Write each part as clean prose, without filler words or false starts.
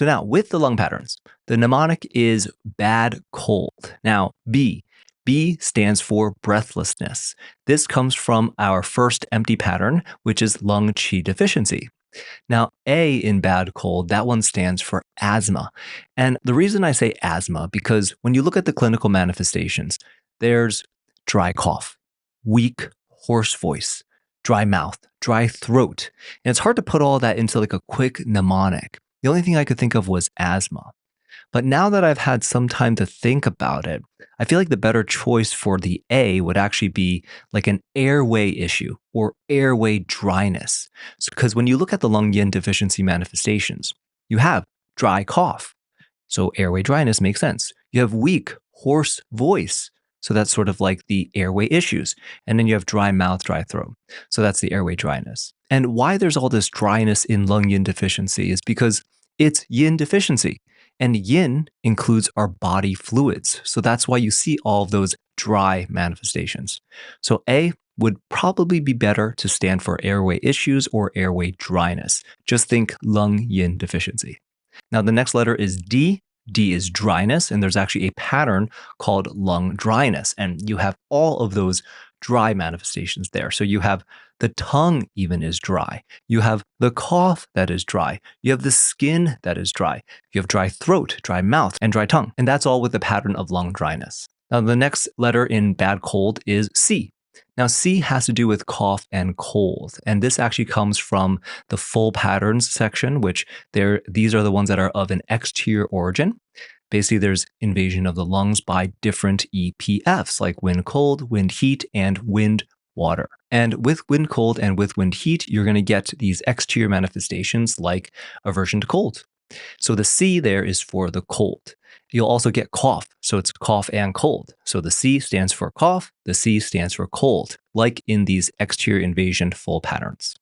So now with the lung patterns, the mnemonic is bad cold. Now, B stands for breathlessness. This comes from our first empty pattern, which is lung qi deficiency. Now, A in bad cold, that one stands for asthma. And the reason I say asthma, because when you look at the clinical manifestations, there's dry cough, weak, hoarse voice, dry mouth, dry throat. And it's hard to put all that into like a quick mnemonic. The only thing I could think of was asthma. But now that I've had some time to think about it, I feel like the better choice for the A would actually be like an airway issue or airway dryness. Because when you look at the lung yin deficiency manifestations, you have dry cough. So airway dryness makes sense. You have weak, hoarse voice. So that's sort of like the airway issues. And then you have dry mouth, dry throat. So that's the airway dryness. And why there's all this dryness in lung yin deficiency is because it's yin deficiency. And yin includes our body fluids. So that's why you see all of those dry manifestations. So A would probably be better to stand for airway issues or airway dryness. Just think lung yin deficiency. Now the next letter is D. D is dryness, and there's actually a pattern called lung dryness. And you have all of those dry manifestations there. So you have the tongue even is dry. You have the cough that is dry. You have the skin that is dry. You have dry throat, dry mouth, and dry tongue. And that's all with the pattern of lung dryness. Now, the next letter in bad cold is C. Now, C has to do with cough and cold. And this actually comes from the full patterns section, which these are the ones that are of an exterior origin. Basically, there's invasion of the lungs by different EPFs like wind cold, wind heat, and wind water. And with wind cold and with wind heat, you're going to get these exterior manifestations like aversion to cold. So the C there is for the cold. You'll also get cough. So it's cough and cold. So the C stands for cough. The C stands for cold, like in these exterior invasion full patterns.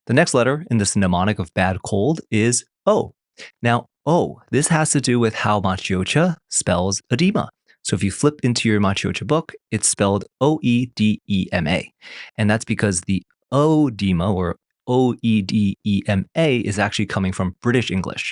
The next letter in this mnemonic of bad cold is O. Now, O, this has to do with how Machiocha spells edema. So if you flip into your Machiocha book, it's spelled O-E-D-E-M-A. And that's because the oedema or O-E-D-E-M-A is actually coming from British English.